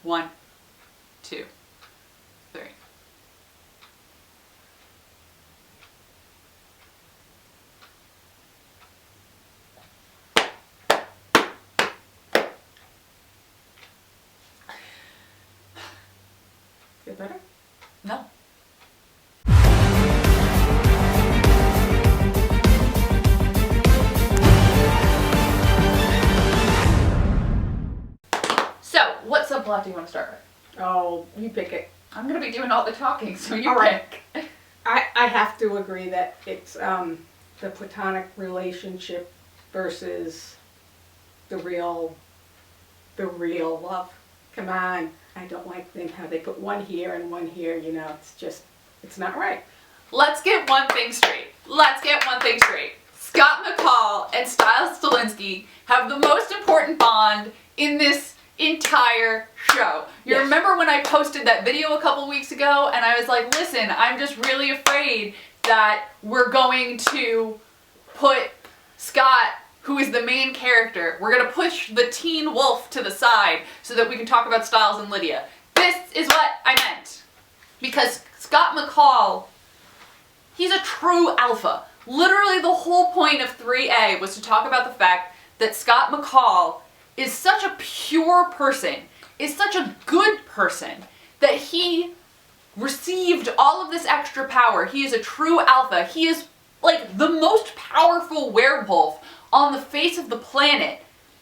1, 2, 3. Feel better? No. So, what subplot do you want to start with? Oh, you pick it. I'm going to be doing all the talking, so you All right. pick. I have to agree that it's the platonic relationship versus the real love. Come on. I don't like how they put one here and one here, you know, it's not right. Let's get one thing straight. Scott McCall and Stiles Stilinski have the most important bond in this entire show. You Yes. remember when I posted that video a couple weeks ago and I was like, listen, I'm just really afraid that we're going to put Scott, who is the main character, we're going to push the teen wolf to the side so that we can talk about Stiles and Lydia. This is what I meant. Because Scott McCall, he's a true alpha. Literally the whole point of 3A was to talk about the fact that Scott McCall is such a pure person, is such a good person, that he received all of this extra power. He is a true alpha. He is like the most powerful werewolf on the face of the planet.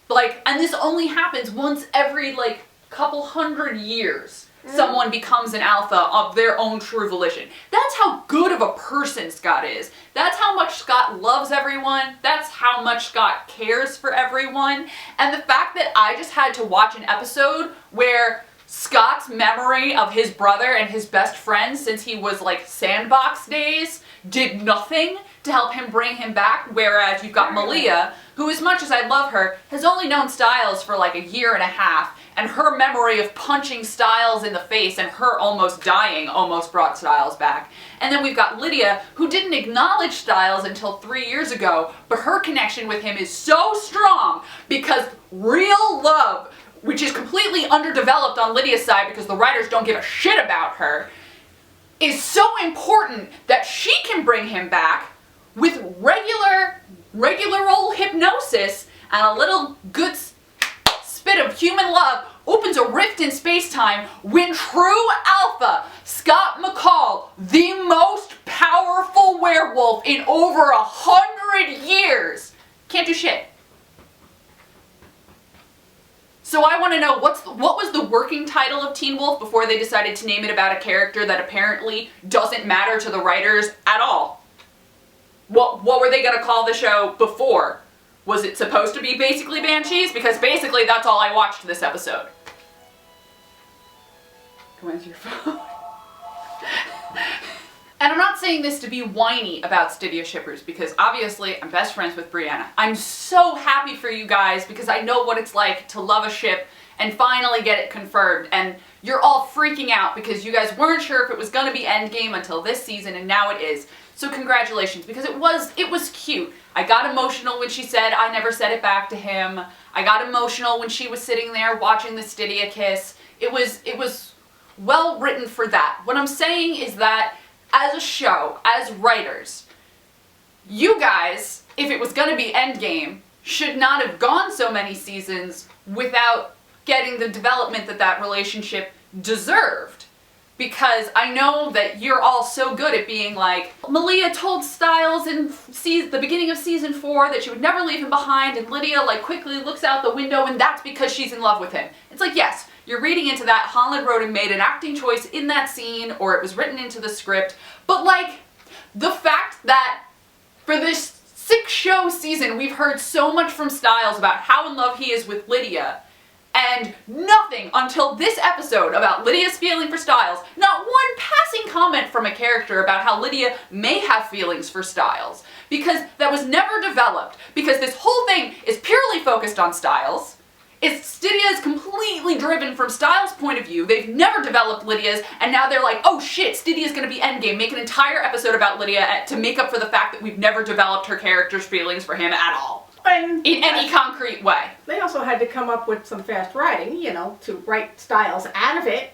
Like, and this only happens once every like couple hundred years. Someone becomes an alpha of their own true volition. That's how good of a person Scott is. That's how much Scott loves everyone. That's how much Scott cares for everyone. And the fact that I just had to watch an episode where Scott's memory of his brother and his best friend since he was like sandbox days did nothing to help him bring him back, whereas you've got Malia, who, as much as I love her, has only known Stiles for like a year and a half, and her memory of punching Stiles in the face and her almost dying almost brought Stiles back. And then we've got Lydia, who didn't acknowledge Stiles until 3 years ago, but her connection with him is so strong because real love, which is completely underdeveloped on Lydia's side because the writers don't give a shit about her, is so important that she can bring him back with regular old hypnosis and a little good spit of human love, opens a rift in space-time when true alpha Scott McCall, the most powerful werewolf in over 100 years, can't do shit. So I want to know what was the working title of Teen Wolf before they decided to name it about a character that apparently doesn't matter to the writers at all? What were they going to call the show before? Was it supposed to be basically Banshees? Because basically that's all I watched this episode. Go answer your phone. And I'm not saying this to be whiny about Stydia shippers, because obviously I'm best friends with Briana. I'm so happy for you guys because I know what it's like to love a ship and finally get it confirmed. And you're all freaking out because you guys weren't sure if it was going to be Endgame until this season, and now it is. So congratulations, because it was cute. I got emotional when she said I never said it back to him. I got emotional when she was sitting there watching the Stydia kiss. It was well written for that. What I'm saying is that as a show, as writers, you guys, if it was going to be Endgame, should not have gone so many seasons without getting the development that relationship deserved. Because I know that you're all so good at being like, Malia told Stiles in the beginning of season 4 that she would never leave him behind, and Lydia like quickly looks out the window and that's because she's in love with him. It's like, yes, you're reading into that. Holland wrote and made an acting choice in that scene, or it was written into the script. But like, the fact that for this 6-show season we've heard so much from Stiles about how in love he is with Lydia, and nothing until this episode about Lydia's feeling for Stiles, not one passing comment from a character about how Lydia may have feelings for Stiles, because that was never developed, because this whole thing is purely focused on Stiles. Stydia is completely driven from Stiles' point of view. They've never developed Lydia's, and now they're like, oh shit, Stydia's gonna be Endgame. Make an entire episode about Lydia to make up for the fact that we've never developed her character's feelings for him at all. And in any concrete way. they also had to come up with some fast writing, you know, to write Styles out of it,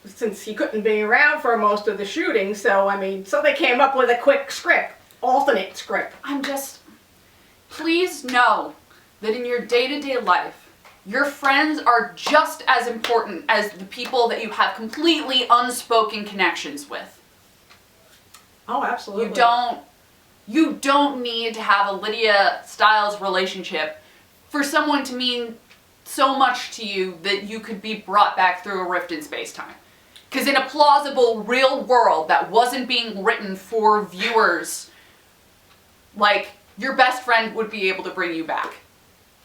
since he couldn't be around for most of the shooting. So, I mean, so they came up with a quick script, alternate script. Please know that in your day-to-day life, your friends are just as important as the people that you have completely unspoken connections with. Oh, absolutely. You don't need to have a Lydia Styles relationship for someone to mean so much to you that you could be brought back through a rift in space-time. Because in a plausible, real world that wasn't being written for viewers, like, your best friend would be able to bring you back.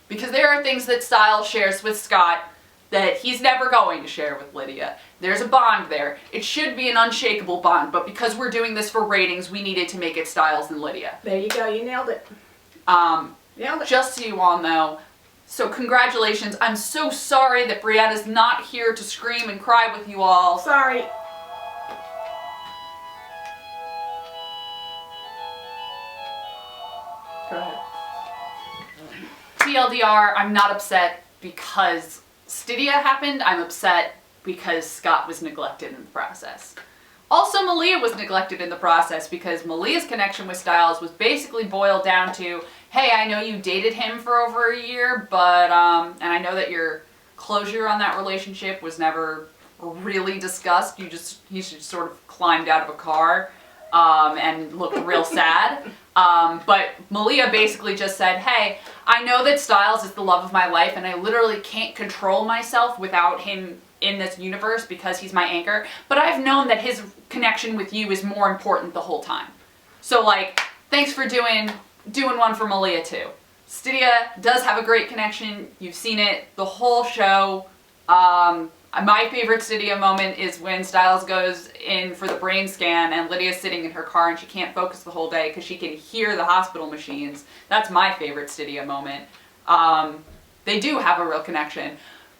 Because there are things that Styles shares with Scott that he's never going to share with Lydia. There's a bond there. It should be an unshakable bond, but because we're doing this for ratings, we needed to make it Styles and Lydia. There you go, you nailed it. Nailed it. Just so you all know. So congratulations. I'm so sorry that Brianna's not here to scream and cry with you all. Sorry. Go ahead. TLDR, I'm not upset because Stydia happened. I'm upset because Scott was neglected in the process. Also, Malia was neglected in the process because Malia's connection with Styles was basically boiled down to, hey, I know you dated him for over a year, but, and I know that your closure on that relationship was never really discussed. He just sort of climbed out of a car, and looked real sad. But Malia basically just said, hey, I know that Styles is the love of my life and I literally can't control myself without him in this universe because he's my anchor, but I've known that his connection with you is more important the whole time. So, like, thanks for doing one for Malia too. Stydia does have a great connection. You've seen it the whole show. My favorite Stydia moment is when Styles goes in for the brain scan and Lydia's sitting in her car and she can't focus the whole day because she can hear the hospital machines. That's my favorite Stydia moment. They do have a real connection.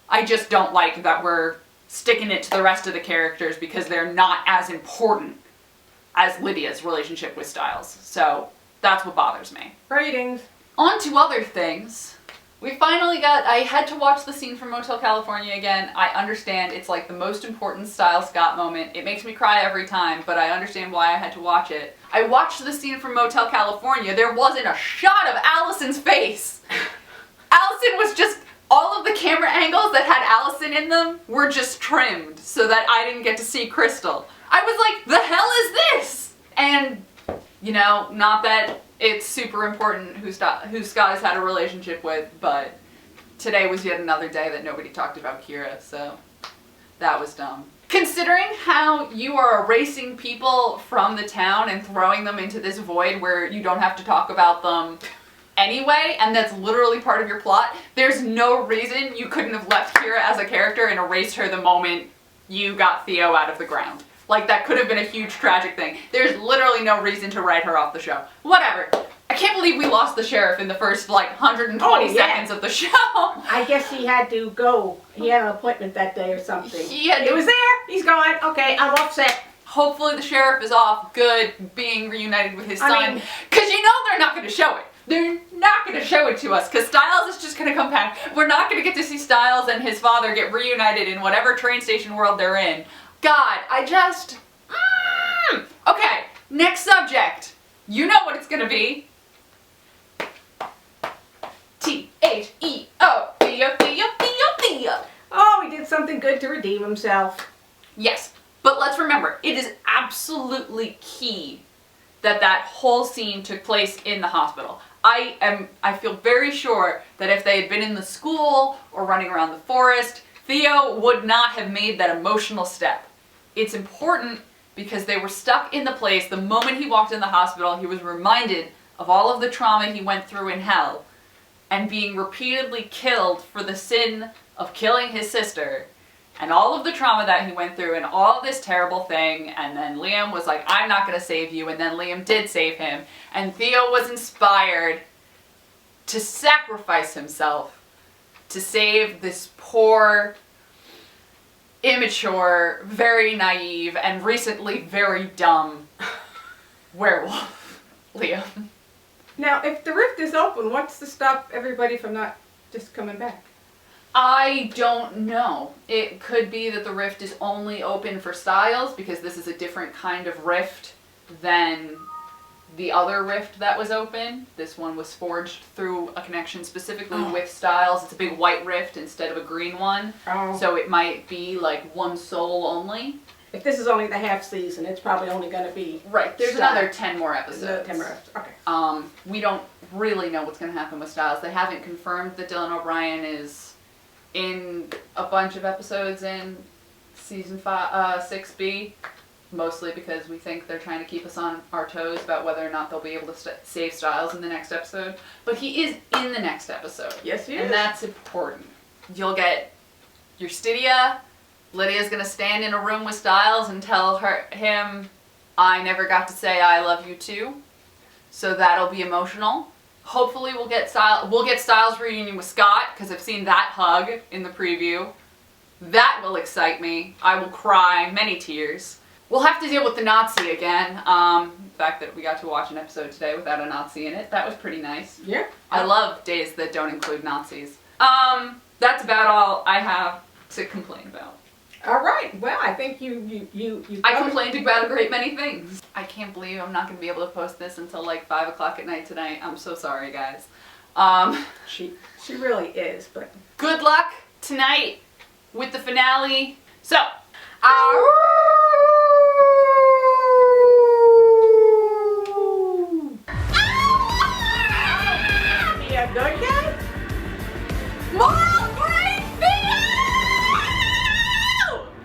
I just don't like that we're sticking it to the rest of the characters because they're not as important as Lydia's relationship with Styles. So that's what bothers me. Ratings. On to other things. We finally I had to watch the scene from Motel California again. I understand it's like the most important Styles Scott moment. It makes me cry every time, but I understand why I had to watch it. I watched the scene from Motel California. There wasn't a shot of Allison's face. Allison was just, all of the camera angles that had Allison in them were just trimmed so that I didn't get to see Crystal. I was like, the hell is this? And, you know, not that it's super important who Scott has had a relationship with, but today was yet another day that nobody talked about Kira, so that was dumb. Considering how you are erasing people from the town and throwing them into this void where you don't have to talk about them anyway, and that's literally part of your plot, there's no reason you couldn't have left Kira as a character and erased her the moment you got Theo out of the ground. Like, that could have been a huge tragic thing. There's literally no reason to write her off the show. Whatever. I can't believe we lost the sheriff in the first, like, 120 seconds of the show. I guess he had to go. He had an appointment that day or something. He was there. He's gone. Okay, I'm offset. Hopefully the sheriff is off good, being reunited with his son. Because you know they're not going to show it. They're not going to show it to us because Styles is just going to come back. We're not going to get to see Styles and his father get reunited in whatever train station world they're in. God, I just... Okay, next subject. You know what it's going to be. Theo, Theo, Theo, Theo, Theo. Oh, he did something good to redeem himself. Yes, but let's remember, it is absolutely key that that whole scene took place in the hospital. I feel very sure that if they had been in the school or running around the forest, Theo would not have made that emotional step. It's important because they were stuck in the place. The moment he walked in the hospital, he was reminded of all of the trauma he went through in hell and being repeatedly killed for the sin of killing his sister and all of the trauma that he went through and all of this terrible thing. And then Liam was like, I'm not going to save you. And then Liam did save him. And Theo was inspired to sacrifice himself to save this poor, immature, very naive, and recently very dumb werewolf, Liam. Now, if the rift is open, what's to stop everybody from not just coming back? I don't know. It could be that the rift is only open for Styles because this is a different kind of rift than the other rift that was open. This one was forged through a connection specifically with Styles. It's a big white rift instead of a green one. Oh. So it might be like one soul only. If this is only the half season, it's probably only going to be... Right, there's Styles. another 10 more episodes. Another 10 more episodes, okay. We don't really know what's going to happen with Styles. They haven't confirmed that Dylan O'Brien is in a bunch of episodes in season 6B, mostly because we think they're trying to keep us on our toes about whether or not they'll be able to save Styles in the next episode. But he is in the next episode. Yes, he is. And that's important. You'll get your Stydia. Lydia's going to stand in a room with Styles and tell him, I never got to say I love you too. So that'll be emotional. Hopefully we'll get Styles' reunion with Scott, because I've seen that hug in the preview. That will excite me. I will cry many tears. We'll have to deal with the Nazi again. The fact that we got to watch an episode today without a Nazi in it, that was pretty nice. Yeah. I love days that don't include Nazis. That's about all I have to complain about. All right. Well, I think you I complained about a great many things. I can't believe I'm not going to be able to post this until like 5 o'clock at night tonight. I'm so sorry, guys. She really is, but... Good luck tonight with the finale. So,